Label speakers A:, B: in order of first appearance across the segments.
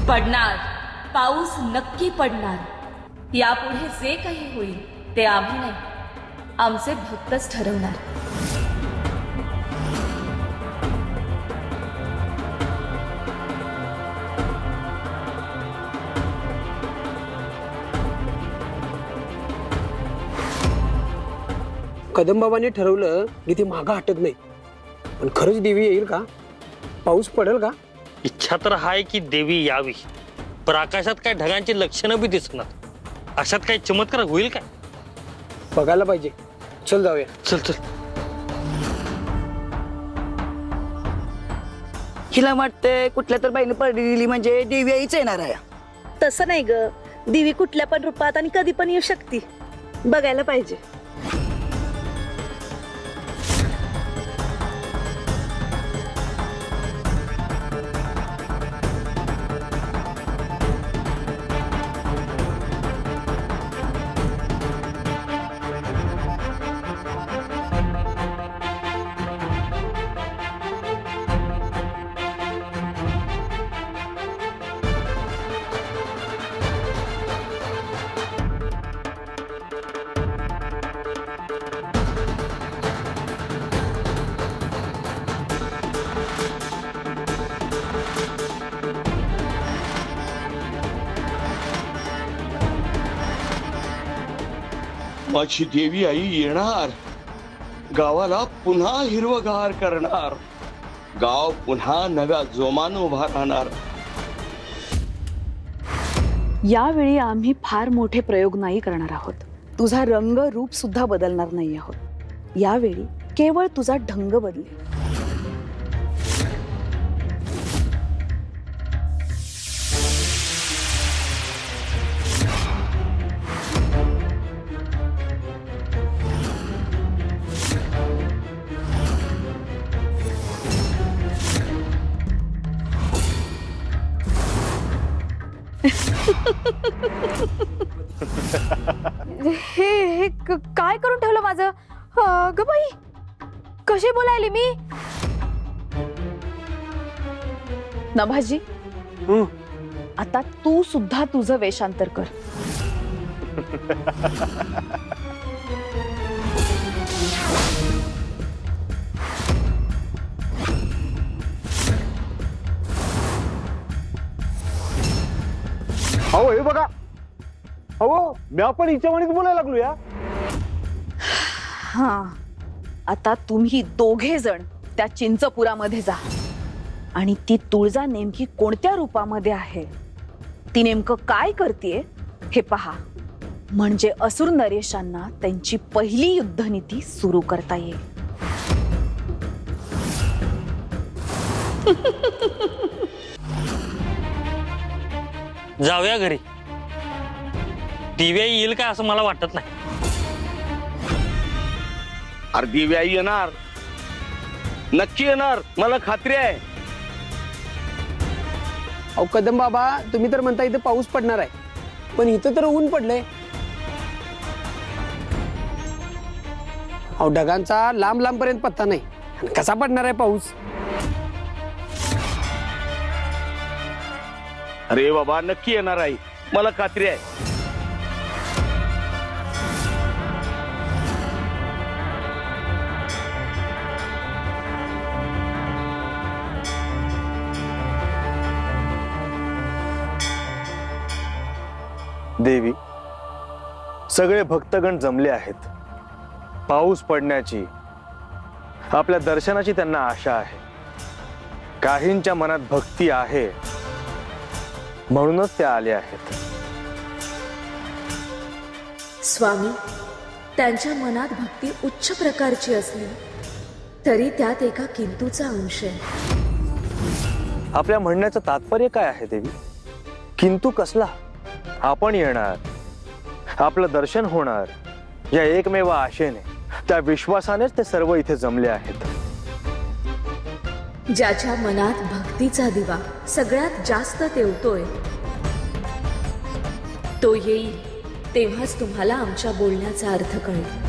A: पडणार, पाऊस नक्की पडणार। यापुढे जे काही होईल ते आम्ही नाही, आमचे भक्तच ठरवणार।
B: कदमबाबांनी ठरवलं की ती मागं हटत नाही, पण खरंच देवी येईल का? पाऊस पडेल का?
C: इच्छा तर आहे की देवी यावी, पण आकाशात काय ढगांची लक्षणं बी दिसणार। अशात काही चमत्कार होईल काय?
B: बघायला पाहिजे। चल जाऊया।
C: चल चल।
D: हिला वाटतंय कुठल्या तर बाईने परडी दिली म्हणजे देवी आईच येणार आहे।
E: तसं नाही ग, देवी कुठल्या पण रूपात आणि कधी पण येऊ शकते, बघायला पाहिजे।
F: माझी देवी आई येणार, गावाला पुन्हा हिरवगार करणार, गाव पुन्हा नव्या जोमानं उभा राहणार।
G: यावेळी आम्ही फार मोठे प्रयोग नाही करणार आहोत। तुझा रंग रूप सुद्धा बदलणार नाही आहोत। यावेळी केवळ तुझा ढंग बदलेल।
H: हे काय करून ठेवलं माझं? ग बाई, कशी बोलायली मी?
G: नभाजी, आता तू सुद्धा तुझं वेषांतर कर।
I: अहो हे बघा, अहो मी आपण हिच्यावाणीच बोलायला लागलो या।
G: हा, आता तुम्ही दोघे जण त्या चिंचपुरामध्ये जा आणि ती तुळजा नेमकी कोणत्या रूपामध्ये आहे, ती नेमकं काय करतेय हे पहा, म्हणजे असुर नरेशांना त्यांची पहिली युद्धनीती सुरू करता येईल।
C: जाऊया घरी। दिव्या येईल का असं मला वाटत नाही।
F: अरे देवी आई येणार, नक्की येणार, मला खात्री आहे।
B: अहो कदमबाबा, तुम्ही तर म्हणता इथे पाऊस पडणार आहे, पण इथं तर ऊन पडलंय। अहो ढगांचा लांब लांब पर्यंत पत्ता नाही, आणि कसा पडणार आहे पाऊस?
F: अरे बाबा, नक्की येणार आहे, मला खात्री आहे।
I: देवी, सगळे भक्तगण जमले आहेत। पाऊस पडण्याची, आपल्या दर्शनाची त्यांना आशा आहे। काहींच्या मनात भक्ती आहे, म्हणूनच त्या आल्या आहेत।
A: स्वामी, त्यांच्या मनात भक्ती उच्च प्रकारची असली तरी त्यात एका किंतूचा अंश आहे।
I: आपल्या म्हणण्याचं तात्पर्य काय आहे देवी? किंतु कसला? आपण येणार, आपलं दर्शन होणार, या एकमेव आशेने, त्या विश्वासानेच ते सर्व इथे जमले आहेत।
A: ज्याच्या मनात भक्तीचा दिवा सगळ्यात जास्त तेवतोय तो येईल, तेव्हाच तुम्हाला आमच्या बोलण्याचा अर्थ कळेल।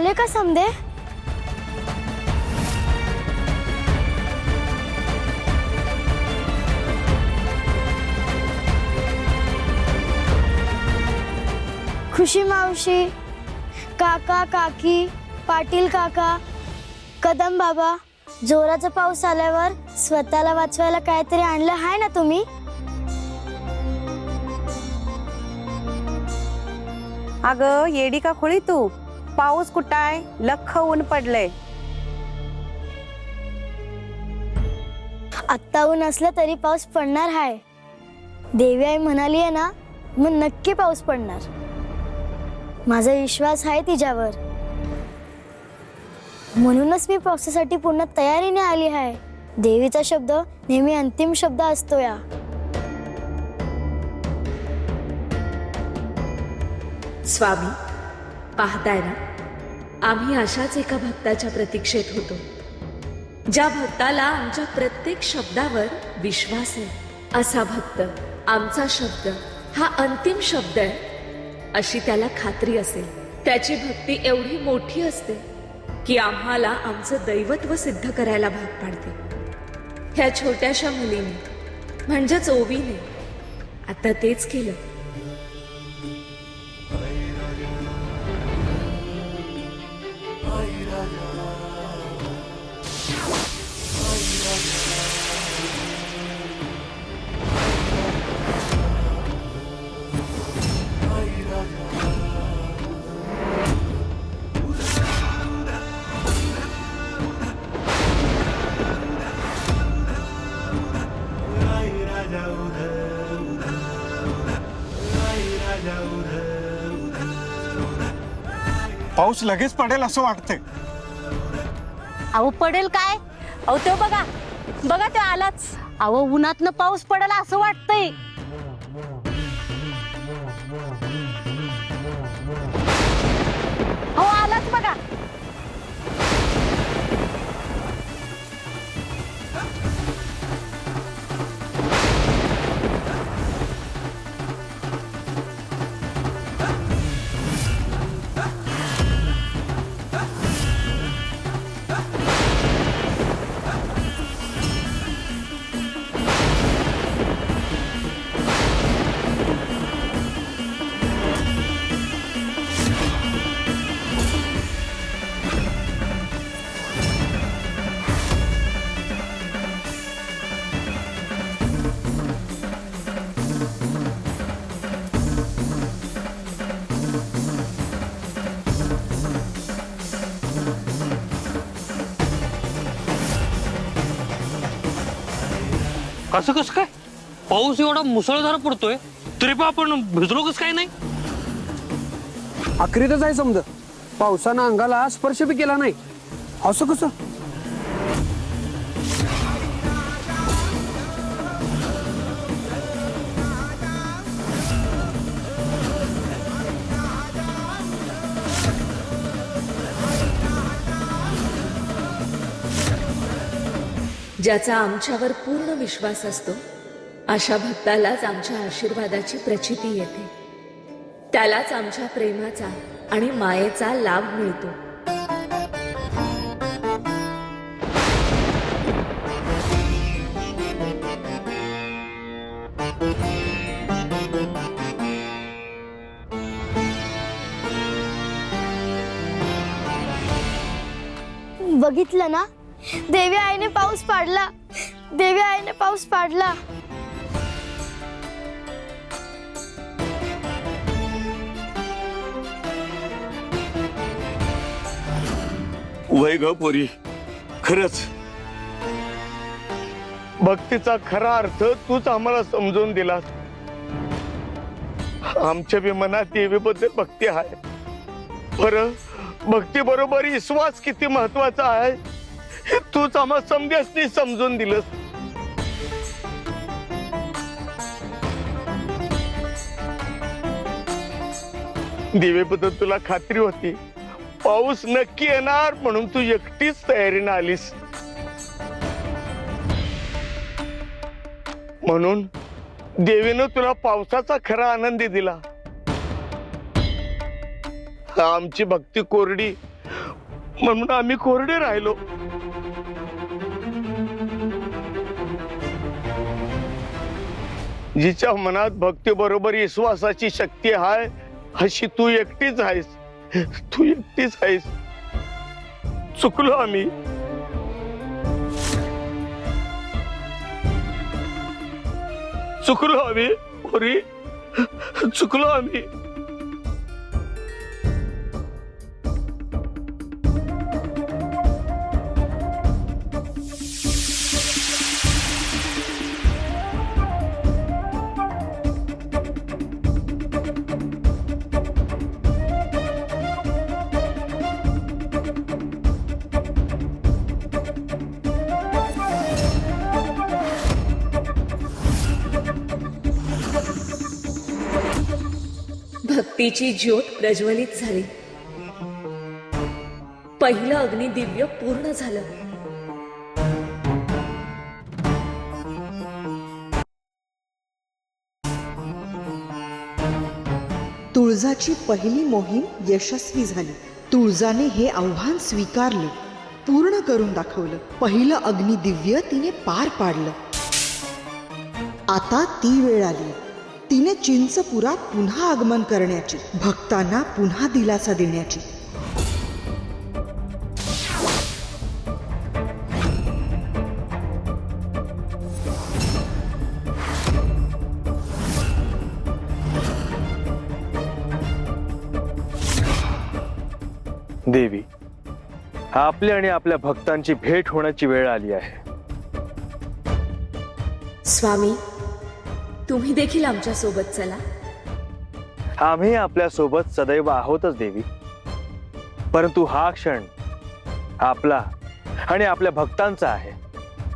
J: आले का समदे? खुशी मावशी, काका काकी, पाटील काका, कदम बाबा, जोराचा पाऊस आल्यावर स्वतःला वाचवायला काहीतरी आणलं आहे ना तुम्ही?
E: अगं येडी का खोळी तू, पाऊस कुठाय, लख ऊन पडलंय.
J: आत्ता ऊन असलं तरी पाऊस पडणार आहे. देवी आई म्हणाली आहे ना, मग नक्की पाऊस पडणार. माझा विश्वास आहे तिच्यावर, म्हणूनच मी पावसासाठी पूर्ण तयारीने आली आहे. देवीचा शब्द नेहमी अंतिम शब्द असतो या.
A: स्वामी, पाहताय ना, आम्ही अशाच एका भक्ताच्या प्रतीक्षेत होतो, ज्या भक्ताला आमच्या प्रत्येक शब्दावर विश्वास आहे. असा भक्त आमचा शब्द हा अंतिम शब्द आहे अशी त्याला खात्री असेल. त्याची भक्ती एवढी मोठी असते की आम्हाला आमचं दैवत्व सिद्ध करायला भाग पाडते. ह्या छोट्याशा मुलीने म्हणजेच ओवीने आता तेच केलं.
K: पाऊस लगेच पडेल असं वाटतंय.
E: अहो पडेल काय, अहो तो बघा बघा तो आलाच. अहो उन्हातनं पाऊस पडेल असं वाटतंय. अहो आलाच बघा.
C: असं कसं काय? पाऊस एवढा मुसळधार पडतोय तरी पण आपण भिजलो कसं काय नाही?
B: अखरीतच आहे समजा, पावसानं अंगाला स्पर्श बी केला नाही. असं कसं?
A: ज्याचा आमच्यावर पूर्ण विश्वास असतो अशा भक्तालाच आमच्या आशीर्वादाची प्रचिती येते. त्यालाच आमच्या प्रेमाचा आणि मायेचा लाभ मिळतो.
J: बघितलं ना, देवी आईने पाऊस पाडला. देवी आईने पाऊस पाडला.
F: वय ग पोरी, खरंच भक्तीचा खरा अर्थ तूच आम्हाला समजून दिलास. आमच्या बी मनात देवीबद्दल भक्ती आहे, बरं भक्ती बरोबर विश्वास किती महत्वाचा आहे हे तूच आम्हाला समजेसनी समजून दिलंस. देवीबद्दल तुला खात्री होती पाऊस नक्की येणार म्हणून तू एकटीच तयारीने आलीस. म्हणून देवीनं तुला पावसाचा खरा आनंदी दिला. आमची भक्ती कोरडी म्हणून आम्ही कोरडे राहिलो. जिच्या मनात भक्ती बरोबर विश्वासाची शक्ती आहे अशी तू एकटीच आहेस. तू एकटीच आहेस. चुकलो आम्ही. चुकलो आम्ही पोरी. चुकलो आम्ही.
A: भक्तीची ज्योत प्रज्वलित झाली. पहिलं अग्निदिव्य पूर्ण झालं.
L: तुळजाची पहिली मोहीम यशस्वी झाली. तुळजाने हे आव्हान स्वीकारलं, पूर्ण करून दाखवलं. पहिलं अग्निदिव्य तिने पार पाडलं. आता ती वेळ आली. तिने चिंचपुरात पुन्हा आगमन करण्याची, भक्तांना पुन्हा दिलासा देण्याची.
I: देवी, आपल्या आणि आपल्या भक्तांची भेट होण्याची वेळ आली आहे.
A: स्वामी, तुम्ही देखील आमच्या सोबत चला.
I: आम्ही आपल्या सोबत सदैव आहोतच देवी. परंतु हा क्षण आपला आणि आपल्या भक्तांचा आहे.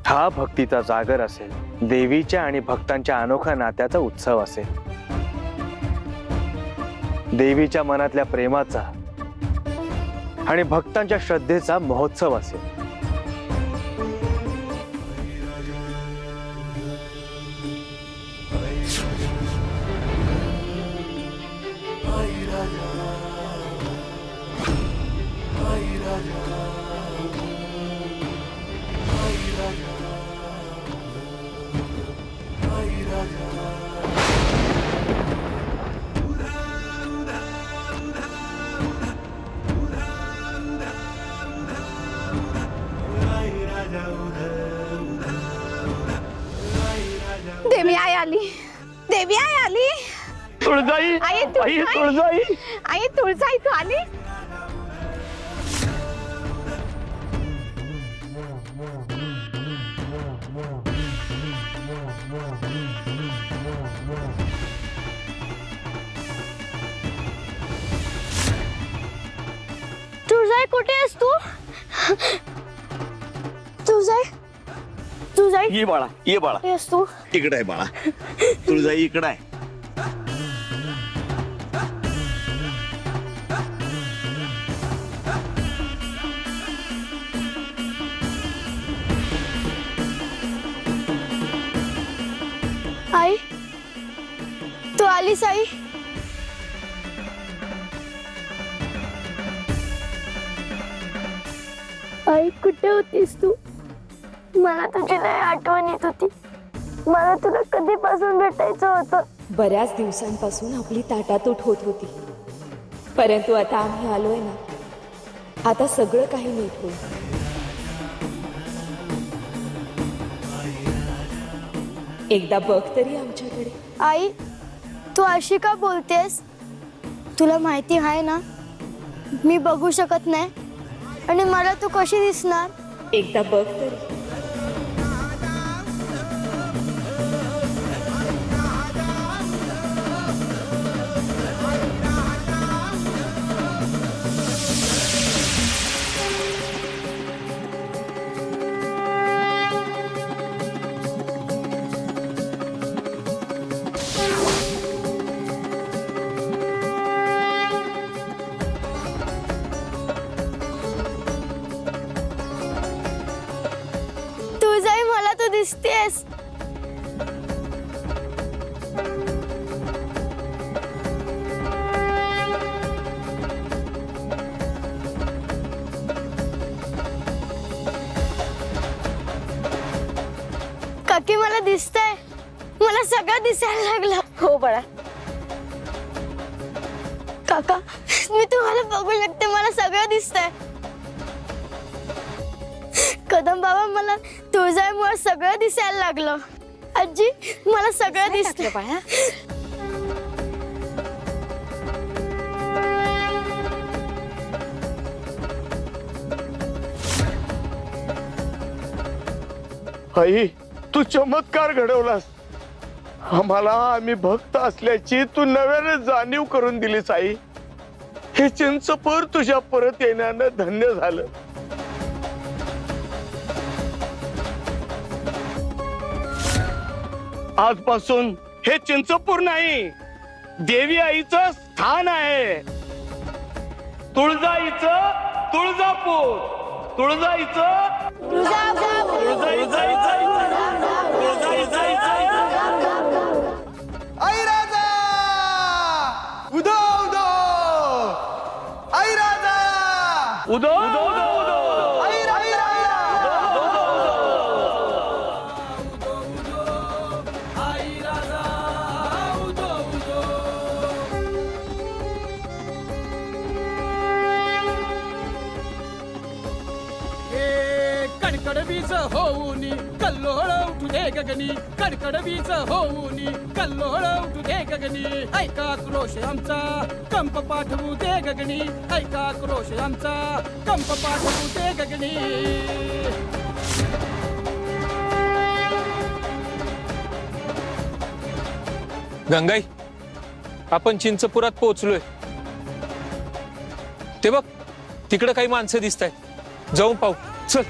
I: हा भक्तीचा जागर असेल. देवीच्या आणि भक्तांच्या अनोख्या नात्याचा उत्सव असेल. देवीच्या मनातल्या प्रेमाचा आणि भक्तांच्या श्रद्धेचा महोत्सव असेल.
H: देवी आई आली. देवी आई आली.
F: तुळजाई,
H: आई
F: आई तुळजाई.
H: आई तुळजाई तू आली.
J: तुळजाई कुठे आहेस तू? तुळजाई, तुळजाई
F: ये बाळा, ये बाळा.
J: आहेस तू?
F: इकडे आहे बाळा. तुळजाई इकडे आहे.
J: आई, तू आलीस आई? आई कुठे होतीस तू? मला तुझी लय आठवण येत होती. मला तुला कधीपासून भेटायचं होतं.
A: बऱ्याच दिवसांपासून आपली ताटातूट होत होती. परंतु आता आम्ही आलोय ना, आता सगळं काही नीट होईल. एकदा बघ तरी आमच्याकडे.
J: आई, तू अशी का बोलतेस? तुला माहिती आहे ना, मी बघू शकत नाही. आणि मला तू कशी दिसणार?
A: एकदा बघ तरी.
J: तुळजाई, मला तू दिसतेस. सगळं दिसतंय, मला सगळं दिसायला लागलं.
G: हो बाळा.
J: काका मी तुम्हाला बघू शकते, मला सगळं दिसतंय. कदम बाबा मला तुळजामुळे सगळं दिसायला लागलं. आजी मला सगळं दिसतंय.
G: बाळा
F: आई तू चमत्कार घडवलास. आम्हाला आम्ही भक्त असल्याची तू नव्याने जाणीव करून दिलीस आई. हे चिंचपूर तुझ्या परत येण्यानं धन्य झालं. आजपासून हे चिंचपूर नाही, देवी आईचं स्थान आहे. तुळजाईचं तुळजापूर, तुळजाईचं
K: आई राजा उदो उदो आई राजा
F: उदो उदो उदो
K: आई राजा
B: कडकडबीच होऊनी कल्लोळ उठू दे गगनी, कडकडबीच होऊनी कल्लोळ उठू दे गगनी. ऐका क्रोश आमचा कंप पाठवू दे गगनी, ऐका क्रोश आमचा कंप पाठवू दे गगनी.
K: गंगाई, आपण चिंचपुरात पोहोचलोय. ते बघ तिकडे काही माणसं दिसत आहेत, जाऊन पाहू चल.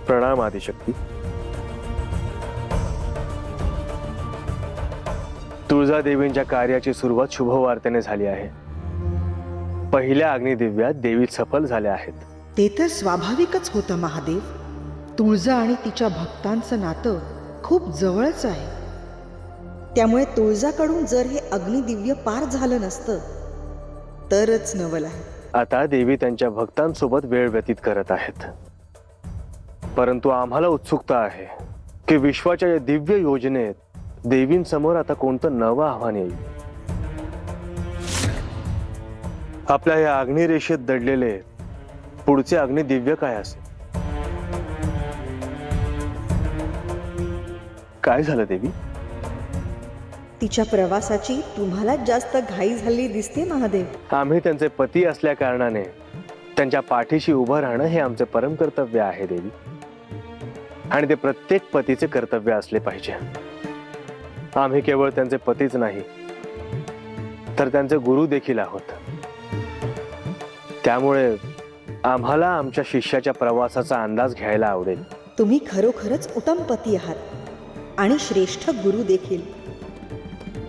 I: प्रणाम आदिशक्ती. तुळजादेवींच्या कार्याची सुरुवात शुभवार्तेने झाली आहे. पहिल्या अग्निदिव्यात देवी सफल झाल्या आहेत.
L: ते तर स्वाभाविकच होतं महादेव. तुळजा आणि तिच्या भक्तांचं नातं खूप जवळच आहे. त्यामुळे तुळजाकडून जर हे अग्निदिव्य पार झालं नसतं तरच नवल आहे.
I: आता देवी त्यांच्या भक्तांसोबत वेळ व्यतीत करत आहेत. परंतु आम्हाला उत्सुकता आहे की विश्वाच्या या दिव्य योजनेत देवींसमोर आता कोणतं नवं आव्हान येईल. आपल्या या अग्निरेषेत दडलेले पुढचे अग्निदिव्य काय असेल? काय झालं देवी?
L: तिच्या प्रवासाची तुम्हाला जास्त घाई झाली दिसते महादेव.
I: आम्ही त्यांचे पती असल्या कारणाने त्यांच्या पाठीशी उभं राहणं हे आमचे परम कर्तव्य आहे देवी. आणि ते प्रत्येक पतीचे कर्तव्य असले पाहिजे. आम्ही केवळ त्यांचे पतीच नाही तर त्यांचे गुरु देखील आहोत. त्यामुळे आम्हाला आमच्या शिष्याच्या प्रवासाचा अंदाज घ्यायला आवडेल.
L: तुम्ही खरोखरच उत्तम पती आहात आणि श्रेष्ठ गुरु देखील.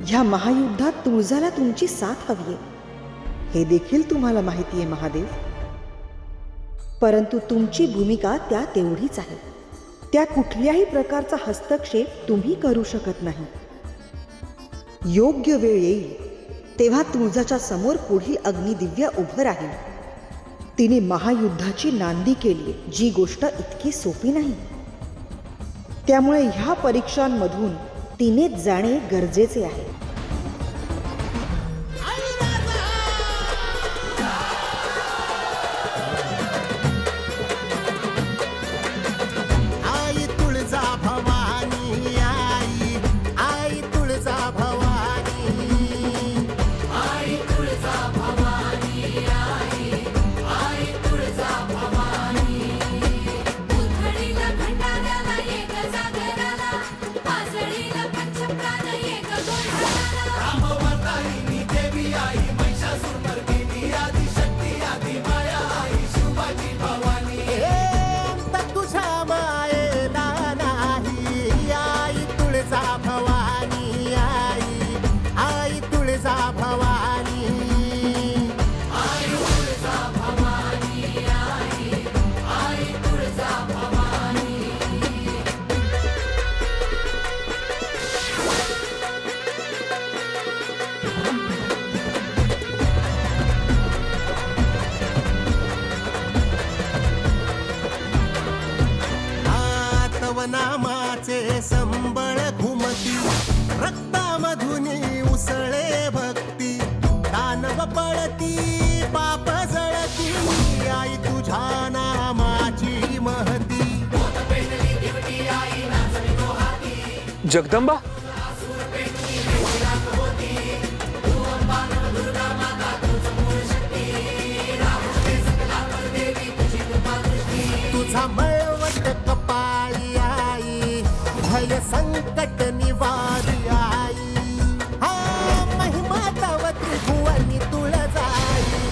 L: ह्या महायुद्धात तुळजाला तुमची साथ हवी आहे हे देखील तुम्हाला माहिती आहे महादेव. परंतु तुमची भूमिका त्या तेवढीच आहे. त्या कुठल्याही प्रकारचा हस्तक्षेप तुम्ही करू शकत नाही. योग्य वेळ येईल तेव्हा तुळजाच्या समोर पुढील अग्निदिव्य उभं राहील. तिने महायुद्धाची नांदी केली, जी गोष्ट इतकी सोपी नाही. त्यामुळे ह्या परीक्षांमधून तिनेच जाणे गरजेचे आहे.
J: भंडाऱ्याला एक जागराला, पासळीला पंचप्राण एक गोळा.
B: जळती पाप जळती आई तुझ्या नामाची महती.
K: जगदंबा